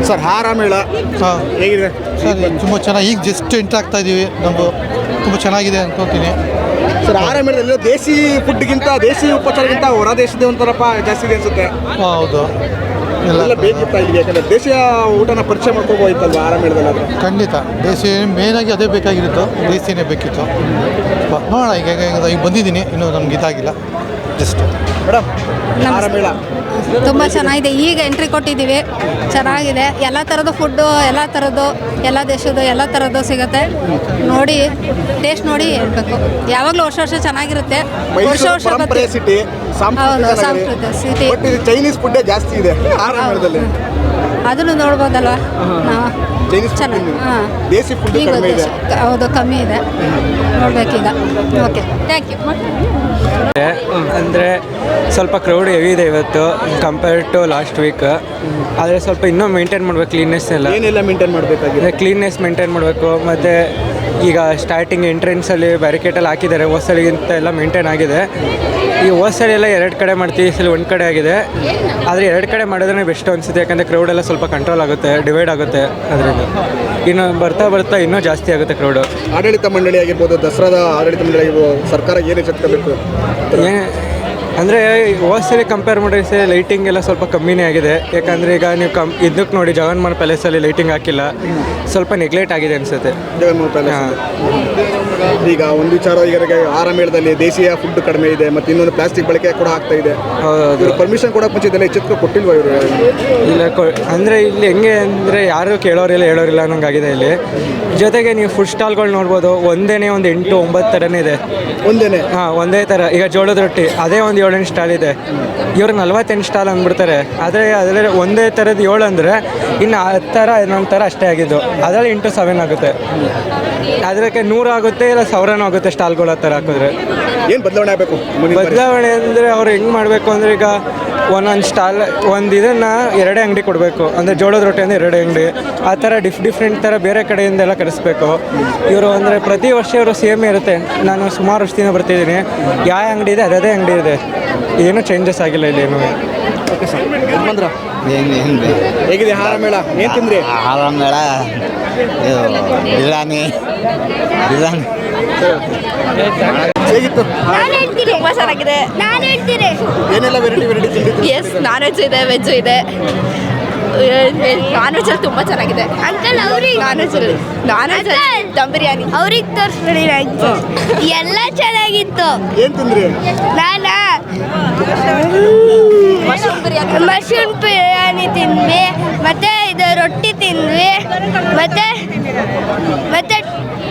Sir ಆಹಾರ ಮೇಳ ಹೇಗಿದೆ ಸರ್ ತುಂಬ ಚೆನ್ನಾಗಿ ಈಗ ಜಸ್ಟ್ ಎಂಟ್ರ್ ಆಗ್ತಾ ಇದ್ದೀವಿ. ನಮ್ಮದು ತುಂಬ ಚೆನ್ನಾಗಿದೆ ಅನ್ಕೋತೀನಿ. ಸರ್ ಆಹಾರ ಮೇಳದಲ್ಲಿ ದೇಸಿ ಫುಡ್ಗಿಂತ ದೇಸಿ ಉಪಚಾರಕ್ಕಿಂತ ಹೊರ ದೇಶದ ಒಂಥರಪ್ಪ ಜಾಸ್ತಿ ಇದೆ ಅನ್ಸುತ್ತೆ. ಹೌದು, ಎಲ್ಲ ಬೇಕಿತ್ತ ಇಲ್ಲಿ, ಯಾಕಂದರೆ ದೇಶೀಯ ಊಟನ ಪರಿಚಯ ಮಾಡ್ಕೋಬೋಯ್ತಲ್ವ ಆಹಾರ ಮೇಳದಲ್ಲಿ? ಖಂಡಿತ ದೇಸಿ ಮೇನಾಗಿ ಅದೇ ಬೇಕಾಗಿರುತ್ತೋ, ದೇಸಿನೇ ಬೇಕಿತ್ತು. ನೋಡೋಣ ಈಗ ಬಂದಿದ್ದೀನಿ, ಇನ್ನೂ ನಮ್ಗೆ ಇದಾಗಿಲ್ಲ. ಜಸ್ಟ್ ಮೇಡಮ್ ಆಹಾರ ಮೇಳ ತುಂಬ ಚೆನ್ನಾಗಿದೆ. ಈಗ ಎಂಟ್ರಿ ಕೊಟ್ಟಿದ್ದೀವಿ, ಚೆನ್ನಾಗಿದೆ. ಎಲ್ಲ ಥರದ್ದು ಫುಡ್ಡು, ಎಲ್ಲ ದೇಶದ್ದು ಎಲ್ಲ ಥರದ್ದು ಸಿಗುತ್ತೆ. ನೋಡಿ ಟೇಸ್ಟ್ ನೋಡಿ ಹೇಳ್ಬೇಕು. ಯಾವಾಗಲೂ ವರ್ಷ ಚೆನ್ನಾಗಿರುತ್ತೆ. ವರ್ಷ ಸಿಟಿ ಹೌದು, ಸಾಂಸ್ಕೃತಿಕ ಸಿಟಿ. ಚೈನೀಸ್ ಫುಡ್ಡೇ ಜಾಸ್ತಿ ಇದೆ ಆಹಾರ ಮೇಳದಲ್ಲಿ. ಅದನ್ನು ನೋಡ್ಬೋದಲ್ವಾ ನಾವು. ಚೆನ್ನಾಗಿ ದೇಸಿ ಫುಡ್ ಈಗ ಹೌದು, ಕಮ್ಮಿ ಇದೆ, ನೋಡ್ಬೇಕೀಗ. Okay, thank you. ಅಂದರೆ ಸ್ವಲ್ಪ ಕ್ರೌಡ್ ಹೆವಿ ಇದೆ ಇವತ್ತು ಕಂಪೇರ್ ಟು ಲಾಸ್ಟ್ ವೀಕ್. ಆದರೆ ಸ್ವಲ್ಪ ಇನ್ನೂ ಮೇಂಟೈನ್ ಮಾಡಬೇಕು ಕ್ಲೀನ್ನೆಸ್ ಎಲ್ಲ. ಏನೆಲ್ಲ ಮೇಂಟೈನ್ ಮಾಡಬೇಕಾಗಿದೆ? ಕ್ಲೀನ್ನೆಸ್ ಮೇಂಟೈನ್ ಮಾಡಬೇಕು. ಮತ್ತು ಈಗ ಸ್ಟಾರ್ಟಿಂಗ್ ಎಂಟ್ರೆನ್ಸಲ್ಲಿ ಬ್ಯಾರಿಕೇಟಲ್ಲಿ ಹಾಕಿದ್ದಾರೆ, ಹೋಸಲಿಗಿಂತ ಎಲ್ಲ ಮೇಂಟೈನ್ ಆಗಿದೆ. ಈ ಹೋಸಲಿ ಎಲ್ಲ 2 ಕಡೆ ಮಾಡ್ತೀವಿ, ಈ ಸಲ 1 ಕಡೆ ಆಗಿದೆ. ಆದರೆ 2 ಕಡೆ ಮಾಡಿದ್ರೆ ಬೆಸ್ಟ್ ಅನಿಸುತ್ತೆ, ಯಾಕಂದರೆ ಕ್ರೌಡೆಲ್ಲ ಸ್ವಲ್ಪ ಕಂಟ್ರೋಲ್ ಆಗುತ್ತೆ, ಡಿವೈಡ್ ಆಗುತ್ತೆ. ಅದರಿಂದ ಇನ್ನು ಬರ್ತಾ ಇನ್ನೂ ಜಾಸ್ತಿ ಆಗುತ್ತೆ ಕ್ರೌಡು. ಆಡಳಿತ ಮಂಡಳಿ ಆಗಿರ್ಬೋದು, ದಸರಾದ ಆಡಳಿತ ಮಂಡಳಿ ಆಗಿರ್ಬೋದು, ಸರ್ಕಾರ ಏನು ಎಚ್ಚೆತ್ತಬೇಕು? ಅಂದರೆ ಹೋಸಲಿ ಕಂಪೇರ್ ಮಾಡಿದ್ರೆ ಲೈಟಿಂಗ್ ಎಲ್ಲ ಸ್ವಲ್ಪ ಕಮ್ಮಿನೇ ಆಗಿದೆ. ಯಾಕಂದರೆ ಈಗ ನೀವು ಇದಕ್ಕೆ ನೋಡಿ, ಜಗನ್ಮೋಹನ್ ಪ್ಯಾಲೇಸಲ್ಲಿ ಲೈಟಿಂಗ್ ಹಾಕಿಲ್ಲ, ಸ್ವಲ್ಪ ನೆಗ್ಲೆಕ್ಟ್ ಆಗಿದೆ ಅನಿಸುತ್ತೆ. ಜಗನ್ಮೋಹನ್ ಪ್ಯಾಲೇಸ್ ಈಗ ಒಂದು ವಿಚಾರ, ಈಗ ಆಹಾರ ಮೇಳದಲ್ಲಿ ದೇಶೀಯ ಫುಡ್ ಕಡಿಮೆ ಇದೆ, ಮತ್ತು ಇನ್ನೊಂದು ಪ್ಲಾಸ್ಟಿಕ್ ಬಳಕೆ ಕೂಡ ಆಗ್ತಾ ಇದೆ. ಹೌದು, ಪರ್ಮಿಷನ್ ಕೊಡೋಕೆ ಮುಂಚೆ ಇದೆಲ್ಲ ಎಚ್ಚೆತ್ಕೊ ಕೊಟ್ಟಿಲ್ವ ಇವರು? ಇಲ್ಲ ಅಂದರೆ ಇಲ್ಲಿ ಹೆಂಗೆ ಅಂದರೆ ಯಾರು ಹೇಳೋರಿಲ್ಲ ಅನ್ನೋಂಗಾಗಿದೆ ಇಲ್ಲಿ. ಜೊತೆಗೆ ನೀವು ಫುಡ್ ಸ್ಟಾಲ್ಗಳು ನೋಡ್ಬೋದು, ಒಂದೇ ಒಂದು 8-9 ಥರನೇ ಇದೆ. ಒಂದೇ ಥರ. ಈಗ ಜೋಳದ ರೊಟ್ಟಿ ಅದೇ ಒಂದು 7-8 ಸ್ಟಾಲ್ ಇದೆ. ಇವರು 48 ಸ್ಟಾಲ್ ಅಂದ್ಬಿಡ್ತಾರೆ. ಆದರೆ ಅದರಲ್ಲಿ ಒಂದೇ ಥರದ್ದು 7 ಅಂದರೆ ಇನ್ನು 10 ಥರ 11 ಥರ ಅಷ್ಟೇ ಆಗಿದ್ದು. ಅದರಲ್ಲಿ 7 ಆಗುತ್ತೆ. ಅದಕ್ಕೆ 100 ಆಗುತ್ತೆ, ಇಲ್ಲ 1000 ಆಗುತ್ತೆ ಸ್ಟಾಲ್ಗಳು ಆ ಥರ ಹಾಕಿದ್ರೆ. ಏನು ಬದಲಾವಣೆ ಆಗಬೇಕು? ಬದಲಾವಣೆ ಅಂದರೆ ಅವ್ರು ಹೆಂಗೆ ಮಾಡಬೇಕು ಅಂದರೆ, ಈಗ ಒಂದೊಂದು ಸ್ಟಾಲ್ ಇದನ್ನು 2 ಅಂಗಡಿ ಕೊಡಬೇಕು. ಅಂದರೆ ಜೋಳದ ರೊಟ್ಟಿ ಅಂದರೆ 2 ಅಂಗಡಿ, ಆ ಥರ ಡಿಫ್ರೆಂಟ್ ಥರ ಬೇರೆ ಕಡೆಯಿಂದೆಲ್ಲ ಕರೆಸ್ಬೇಕು. ಇವರು ಅಂದರೆ ಪ್ರತಿ ವರ್ಷ ಇವರು ಸೇಮ್ ಇರುತ್ತೆ. ನಾನು ಸುಮಾರು ವರ್ಷದಿಂದ ಬರ್ತಿದ್ದೀನಿ, ಯಾವ ಅಂಗಡಿ ಇದೆ ಅದೇ ಅಂಗಡಿ ಇದೆ, ಏನೂ ಚೇಂಜಸ್ ಆಗಿಲ್ಲ ಇಲ್ಲಿ ಏನು. ಓಕೆ ಸರ್, ಹೇಗಿದೆ ಆಹಾರ ಮೇಳ? ಏನು ತಿಂದ್ರಿ? ಆಹಾರ ಮೇಳ ಬಿರಿಯಾನಿ ಹೇಗಿತ್ತು? ತುಂಬ ಚೆನ್ನಾಗಿದೆ. ಏನೆಲ್ಲ ವೆರೈಟಿ ತಿಂದಿದ್ದು? ಎಸ್, ನಾನ್ ವೆಜ್ ಇದೆ, ವೆಜ್ ಇದೆ. ನಾನ್ ವೆಜ್ ಅಲ್ಲಿ ತುಂಬ ಚೆನ್ನಾಗಿದೆ. ಅಂಕಲ್ ಅವ್ರಿಗೆ ನಾನ್ ವೆಜ್ ದಮ್ ಬಿರಿಯಾನಿ ಅವ್ರಿಗೆ ತೋರಿಸ್ಬಿಡಿ. ಎಲ್ಲ ಚೆನ್ನಾಗಿತ್ತು. ಏನು ತಿಂದ್ರಿ? ನಾನಾ ಮಶ್ರೂಮ್ ಬಿರಿಯಾನಿ ತಿಂದ್ವಿ, ಮತ್ತೆ ಇದು ರೊಟ್ಟಿ ತಿಂದ್ವಿ, ಮತ್ತೆ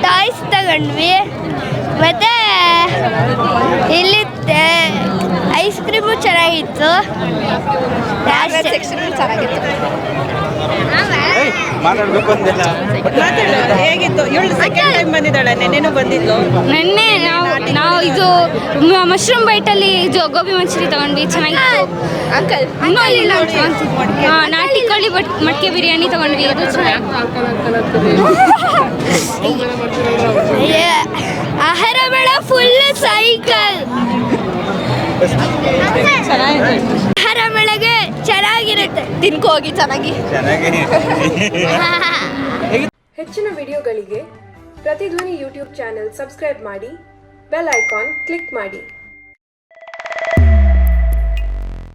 ಟಾಯ್ಸ್ ತಗೊಂಡ್ವಿ, ಮತ್ತೆ ಇಲ್ಲಿ ಐಸ್ ಕ್ರೀಮು ಚೆನ್ನಾಗಿತ್ತು. ಸೆಕ್ಷನ್ ಚೆನ್ನಾಗಿತ್ತು. ಹೇಗಿತ್ತು? ಇವಳು ಸೆಕೆಂಡ್ ಟೈಮ್ ಬಂದಿದ್ದಾಳೆ, ನೆನ್ನೆನೂ ಬಂದಿದ್ಲು. ನೆನ್ನೆ ನಾವು ಇದು ಮಶ್ರೂಮ್ ಬೈಟಲ್ಲಿ ಇದು ಗೋಬಿ ಮಂಚೂರಿ ತಗೊಂಡ್ವಿ, ಚೆನ್ನಾಗಿತ್ತು. ಅಂಕಲ್ ನಾಟಿ ಕೋಳಿ ಮಟ್ಕೆ ಬಿರಿಯಾನಿ ತಗೊಂಡ್ವಿ, ಅದು ಆಹಾರ ಮೇಳ ಫುಲ್ ಸೈಕಲ್. ಆಹಾರ ಮೇಳಗೆ ಚೆನ್ನಾಗಿರುತ್ತೆ, ತಿನ್ಕೋಗಿ ಚೆನ್ನಾಗಿ. ಹೆಚ್ಚಿನ ವಿಡಿಯೋಗಳಿಗೆ ಪ್ರತಿಧ್ವನಿ ಯೂಟ್ಯೂಬ್ ಚಾನೆಲ್ ಸಬ್ಸ್ಕ್ರೈಬ್ ಮಾಡಿ, ಬೆಲ್ ಐಕಾನ್ ಕ್ಲಿಕ್ ಮಾಡಿ.